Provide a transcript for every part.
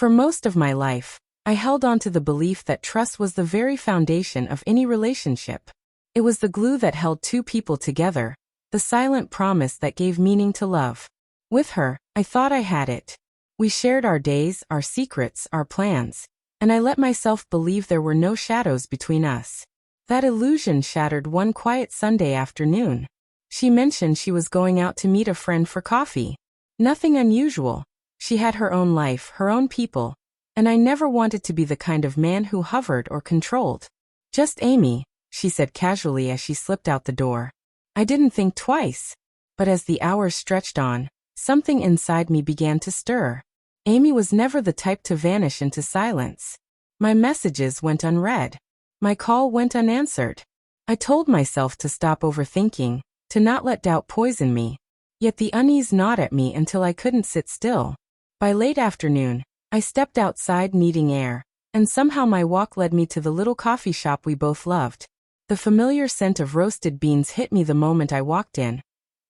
For most of my life, I held on to the belief that trust was the very foundation of any relationship. It was the glue that held two people together, the silent promise that gave meaning to love. With her, I thought I had it. We shared our days, our secrets, our plans, and I let myself believe there were no shadows between us. That illusion shattered one quiet Sunday afternoon. She mentioned she was going out to meet a friend for coffee. Nothing unusual. She had her own life, her own people, and I never wanted to be the kind of man who hovered or controlled. Just Amy, she said casually as she slipped out the door. I didn't think twice. But as the hours stretched on, something inside me began to stir. Amy was never the type to vanish into silence. My messages went unread. My call went unanswered. I told myself to stop overthinking, to not let doubt poison me. Yet the unease gnawed at me until I couldn't sit still. By late afternoon, I stepped outside needing air, and somehow my walk led me to the little coffee shop we both loved. The familiar scent of roasted beans hit me the moment I walked in.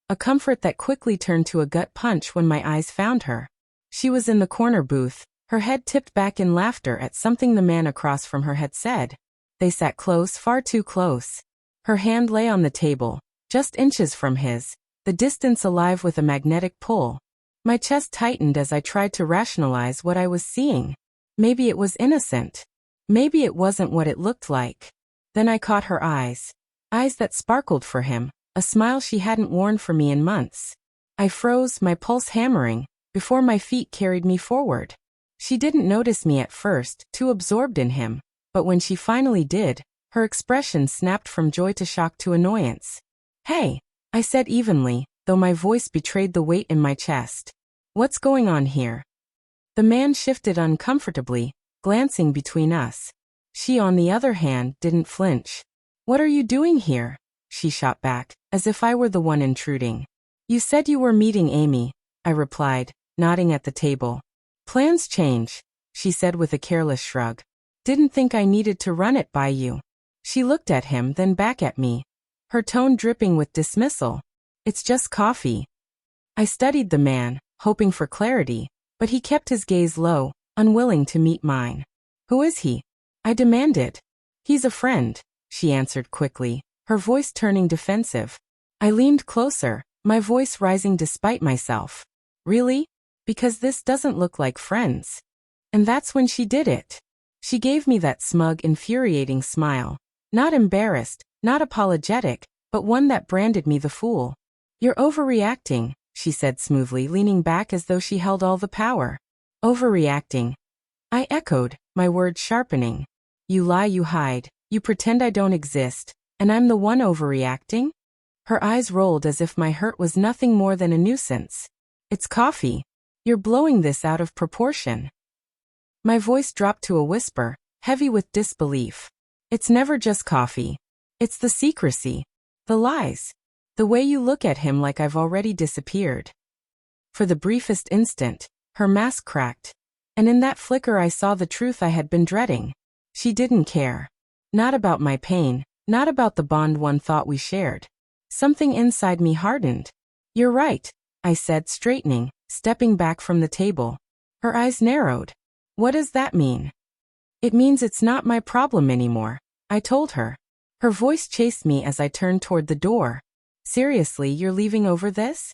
A comfort that quickly turned to a gut punch when my eyes found her. She was in the corner booth, her head tipped back in laughter at something the man across from her had said. They sat close, far too close. Her hand lay on the table, just inches from his, the distance alive with a magnetic pull. My chest tightened as I tried to rationalize what I was seeing. Maybe it was innocent. Maybe it wasn't what it looked like. Then I caught her eyes. Eyes that sparkled for him, a smile she hadn't worn for me in months. I froze, my pulse hammering, before my feet carried me forward. She didn't notice me at first, too absorbed in him, but when she finally did, her expression snapped from joy to shock to annoyance. "Hey," I said evenly, though my voice betrayed the weight in my chest. "What's going on here?" The man shifted uncomfortably, glancing between us. She, on the other hand, didn't flinch. "What are you doing here?" she shot back, as if I were the one intruding. "You said you were meeting Amy," I replied, nodding at the table. "Plans change," she said with a careless shrug. "Didn't think I needed to run it by you." She looked at him, then back at me, her tone dripping with dismissal. "It's just coffee." I studied the man, hoping for clarity, but he kept his gaze low, unwilling to meet mine. "Who is he?" I demanded. "He's a friend," she answered quickly, her voice turning defensive. I leaned closer, my voice rising despite myself. "Really? Because this doesn't look like friends." And that's when she did it. She gave me that smug, infuriating smile. Not embarrassed, not apologetic, but one that branded me the fool. "You're overreacting," she said smoothly, leaning back as though she held all the power. "Overreacting," I echoed, my words sharpening. "You lie, you hide, you pretend I don't exist, and I'm the one overreacting?" Her eyes rolled as if my hurt was nothing more than a nuisance. "It's coffee. You're blowing this out of proportion." My voice dropped to a whisper, heavy with disbelief. "It's never just coffee. It's the secrecy, the lies, the way you look at him like I've already disappeared." For the briefest instant, her mask cracked, and in that flicker I saw the truth I had been dreading. She didn't care. Not about my pain, not about the bond one thought we shared. Something inside me hardened. "You're right," I said, straightening, stepping back from the table. Her eyes narrowed. "What does that mean?" "It means it's not my problem anymore," I told her. Her voice chased me as I turned toward the door. "Seriously, you're leaving over this?"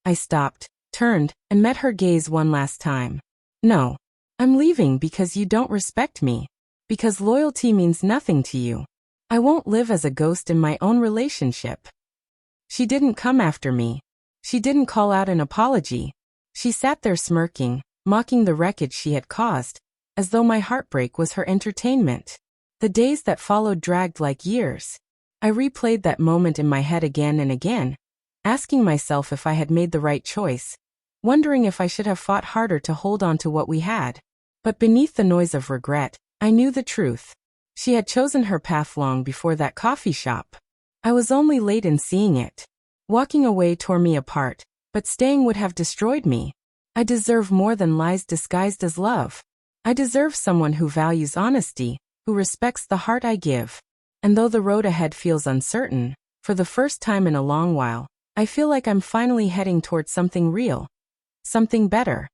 I stopped, turned, and met her gaze one last time. "No. I'm leaving because you don't respect me. Because loyalty means nothing to you. I won't live as a ghost in my own relationship." She didn't come after me. She didn't call out an apology. She sat there smirking, mocking the wreckage she had caused, as though my heartbreak was her entertainment. The days that followed dragged like years. I replayed that moment in my head again and again, asking myself if I had made the right choice, wondering if I should have fought harder to hold on to what we had. But beneath the noise of regret, I knew the truth. She had chosen her path long before that coffee shop. I was only late in seeing it. Walking away tore me apart, but staying would have destroyed me. I deserve more than lies disguised as love. I deserve someone who values honesty, who respects the heart I give. And though the road ahead feels uncertain, for the first time in a long while, I feel like I'm finally heading towards something real. Something better.